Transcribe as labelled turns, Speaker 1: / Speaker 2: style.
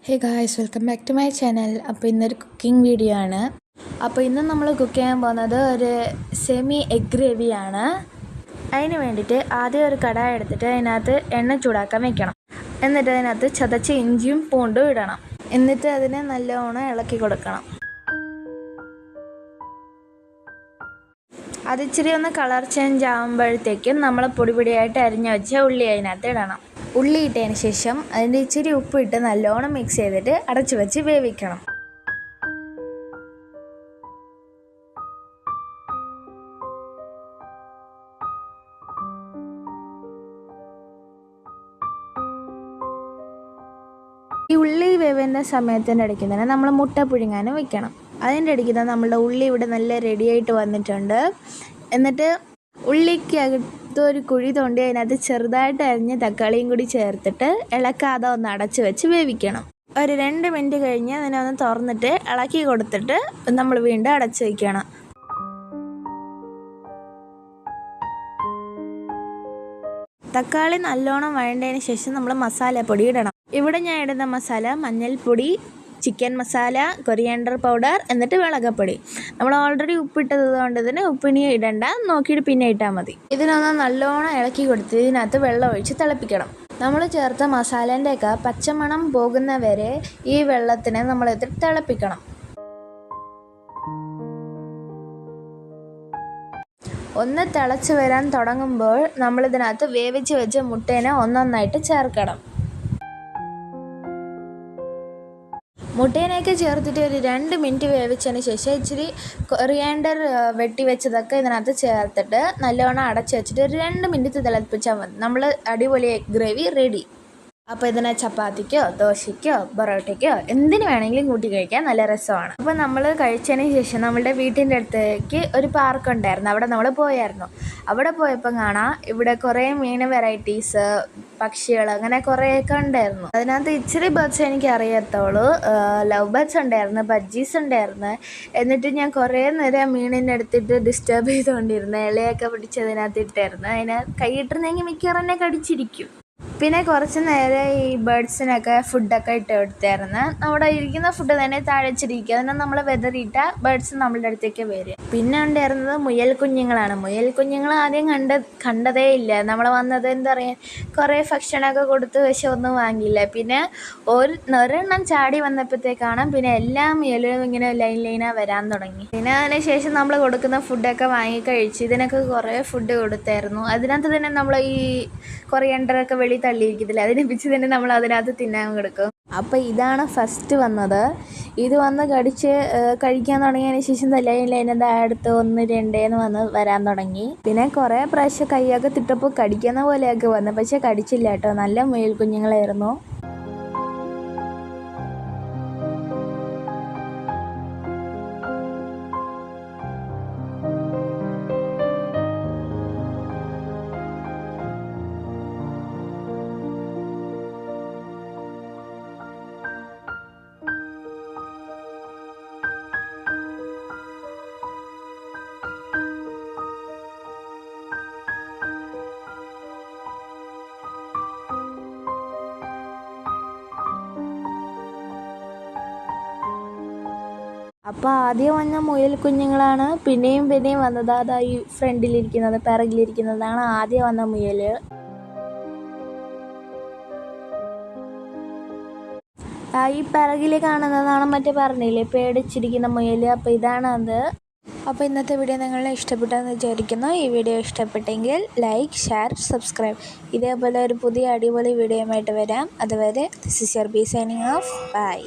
Speaker 1: Hey guys, welcome back to my channel. അപ്പോൾ ഇന്നൊരു cooking video ആണ്. അപ്പോൾ ഇന്ന് നമ്മൾ കുക്ക് ചെയ്യാൻ പോകുന്നത് ഒരു സെമി എഗ് ഗ്രേവിയാണ്. അതിന് വേണ്ടിയിട്ട് ആദ്യം ഒരു കടായി എടുത്തിട്ട് അതിനകത്ത് എണ്ണ ചൂടാക്കാൻ വെക്കണം. എന്നിട്ട് അതിനകത്ത് ചതച്ച ഇഞ്ചിയും പൂണ്ടും ഇടണം. എന്നിട്ട് അതിനെ നല്ലോണം ഇളക്കി കൊടുക്കണം. അതിച്ചിരി ഒന്ന് കളർ ചേഞ്ച് ആകുമ്പോഴത്തേക്കും നമ്മൾ പൊടിയായിട്ട് അരിഞ്ഞു വെച്ച ഉള്ളി അതിനകത്ത് ഇടണം. ഉള്ളി ഇട്ടതിന് ശേഷം അതിൻ്റെ ഇച്ചിരി ഉപ്പിട്ട് നല്ലോണം മിക്സ് ചെയ്തിട്ട് അടച്ചു വെച്ച് വേവിക്കണം. ഈ ഉള്ളി വേവുന്ന സമയത്തിൻ്റെ ഇടയ്ക്ക് തന്നെ നമ്മൾ മുട്ട പുഴുങ്ങാനും വെക്കണം. അതിൻ്റെ ഇടയ്ക്ക് തന്നെ നമ്മളുടെ ഉള്ളി ഇവിടെ നല്ല റെഡിയായിട്ട് വന്നിട്ടുണ്ട്. എന്നിട്ട് ഉള്ളിക്കകത്തൊരു കുഴി തോണ്ടി അതിനകത്ത് ചെറുതായിട്ട് അരിഞ്ഞ തക്കാളിയും കൂടി ചേർത്തിട്ട് ഇളക്കാതെ ഒന്ന് അടച്ച് വെച്ച് വേവിക്കണം. ഒരു 2 മിനിറ്റ് കഴിഞ്ഞ് അതിനെ ഒന്ന് തുറന്നിട്ട് ഇളക്കി കൊടുത്തിട്ട് നമ്മൾ വീണ്ടും അടച്ച് വയ്ക്കണം. തക്കാളി നല്ലോണം വഴണ്ടതിന് ശേഷം നമ്മൾ മസാലപ്പൊടി ഇടണം. ഇവിടെ ഞാൻ ഇടുന്ന മസാല മഞ്ഞൾപ്പൊടി, ചിക്കൻ മസാല, കൊറിയാണ്ടർ പൗഡർ, എന്നിട്ട് മുളകപ്പൊടി. നമ്മൾ ഓൾറെഡി ഉപ്പിട്ടത് കൊണ്ട് തന്നെ ഉപ്പിനി ഇടണ്ട, നോക്കിയിട്ട് പിന്നെ ഇട്ടാൽ മതി. ഇതിനൊന്ന് നല്ലോണം ഇളക്കി കൊടുത്ത് ഇതിനകത്ത് വെള്ളം ഒഴിച്ച് തിളപ്പിക്കണം. നമ്മൾ ചേർത്ത മസാലേൻ്റെയൊക്കെ പച്ചമണം പോകുന്നവരെ ഈ വെള്ളത്തിനെ നമ്മളിത് തിളപ്പിക്കണം. ഒന്ന് തിളച്ച് വരാൻ തുടങ്ങുമ്പോൾ നമ്മളിതിനകത്ത് വേവിച്ച് വെച്ച മുട്ടേനെ ഒന്നൊന്നായിട്ട് ചേർക്കണം. മുട്ടേനെയൊക്കെ ചേർത്തിട്ട് ഒരു 2 മിനിറ്റ് വേവിച്ചതിന് ശേഷം ഇച്ചിരി കൊറിയാണ്ടർ വെട്ടി വെച്ചതൊക്കെ ഇതിനകത്ത് ചേർത്തിട്ട് നല്ലോണം അടച്ച് വെച്ചിട്ട് ഒരു 2 മിനിറ്റ് തിളപ്പിച്ചാൽ മതി. നമ്മൾ അടിപൊളി എഗ് ഗ്രേവി റെഡി. അപ്പോൾ ഇതിനെ ചപ്പാത്തിക്കോ ദോശയ്ക്കോ പൊറോട്ടയ്ക്കോ എന്തിനു വേണമെങ്കിലും കൂട്ടി കഴിക്കാൻ നല്ല രസമാണ്. അപ്പോൾ നമ്മൾ കഴിച്ചതിന് ശേഷം നമ്മളുടെ വീട്ടിൻ്റെ അടുത്തേക്ക് ഒരു പാർക്ക് ഉണ്ടായിരുന്നു. അവിടെ നമ്മൾ പോയായിരുന്നു. അവിടെ പോയപ്പോൾ കാണാം ഇവിടെ കുറേ മീൻ വെറൈറ്റീസ്, പക്ഷികൾ, അങ്ങനെ കുറേയൊക്കെ ഉണ്ടായിരുന്നു. അതിനകത്ത് ഇച്ചിരി ബേർഡ്സ് എനിക്ക് അറിയത്തുള്ളൂ. ലവ് ബേർഡ്സ് ഉണ്ടായിരുന്നു, ബജ്ജീസ് ഉണ്ടായിരുന്നു. എന്നിട്ട് ഞാൻ കുറേ നേരം മീനിൻ്റെ അടുത്തിട്ട് ഡിസ്റ്റർബ് ചെയ്തുകൊണ്ടിരുന്നു. ഇലയൊക്കെ പിടിച്ചതിനകത്ത് ഇട്ടായിരുന്നു. അതിനെ കൈയിട്ടിരുന്നെങ്കിൽ മിക്കവാറും എന്നെ കടിച്ചിരിക്കും. പിന്നെ കുറച്ച് നേരം ഈ ബേർഡ്സിനൊക്കെ ഫുഡൊക്കെ ഇട്ട് കൊടുത്തായിരുന്നു. അവിടെ ഇരിക്കുന്ന ഫുഡ് തന്നെ താഴച്ചിരിക്കുക. അതിനെ നമ്മൾ വെതറിയിട്ട ബേർഡ്സ് നമ്മളുടെ അടുത്തേക്ക് വരിക. പിന്നെ ഉണ്ടായിരുന്നത് മുയൽ കുഞ്ഞുങ്ങളാണ്. മുയൽ കുഞ്ഞുങ്ങൾ ആദ്യം കണ്ടതേ ഇല്ല. നമ്മൾ വന്നത് എന്താ പറയുക, കുറേ ഭക്ഷണമൊക്കെ കൊടുത്ത് പക്ഷെ ഒന്നും വാങ്ങിയില്ല. പിന്നെ ഒരെണ്ണം ചാടി വന്നപ്പോഴത്തേക്കാണ് പിന്നെ എല്ലാ മുയലും ഇങ്ങനെ ലൈനായി വരാൻ തുടങ്ങി. പിന്നെ അതിന് ശേഷം നമ്മൾ കൊടുക്കുന്ന ഫുഡൊക്കെ വാങ്ങി കഴിച്ച് ഇതിനൊക്കെ കുറേ ഫുഡ് കൊടുത്തായിരുന്നു. അതിനകത്ത് തന്നെ നമ്മൾ ഈ കൊറിയാണ്ടറൊക്കെ വെളി തള്ളിയിരിക്കത്തില്ല, അതിനെ പിച്ച് തന്നെ നമ്മൾ അതിനകത്ത് തിന്നാൻ കൊടുക്കും. അപ്പോൾ ഇതാണ് ഫസ്റ്റ് വന്നത്. ഇത് വന്ന് കഴിക്കാൻ തുടങ്ങിയതിന് ശേഷം ലൈനത് അടുത്ത് 1, 2 വരാൻ തുടങ്ങി. പിന്നെ കുറേ പ്രാവശ്യം കൈയൊക്കെ തിട്ടപ്പോൾ കടിക്കുന്ന പോലെയൊക്കെ വന്നു, പക്ഷെ കടിച്ചില്ല കേട്ടോ. നല്ല മുയൽ കുഞ്ഞുങ്ങളായിരുന്നു. അപ്പോൾ ആദ്യം വന്ന മുയൽ കുഞ്ഞുങ്ങളാണ് പിന്നെയും വന്നത്. അതാ ഈ ഫ്രണ്ടിലിരിക്കുന്നത്, പിറകിലിരിക്കുന്നതാണ് ആദ്യം വന്ന മുയൽ. ഈ പിറകിൽ കാണുന്നതാണ് മറ്റേ പറഞ്ഞില്ലേ പേടിച്ചിരിക്കുന്ന മുയൽ. അപ്പോൾ ഇതാണ് അത്. അപ്പോൾ ഇന്നത്തെ വീഡിയോ നിങ്ങളെ ഇഷ്ടപ്പെട്ടെന്ന് വിചാരിക്കുന്നു. ഈ വീഡിയോ ഇഷ്ടപ്പെട്ടെങ്കിൽ ലൈക്ക്, ഷെയർ, സബ്സ്ക്രൈബ്. ഇതേപോലെ ഒരു പുതിയ അടിപൊളി വീഡിയോയുമായിട്ട് വരാം. അതുവരെ this is your B signing off. By.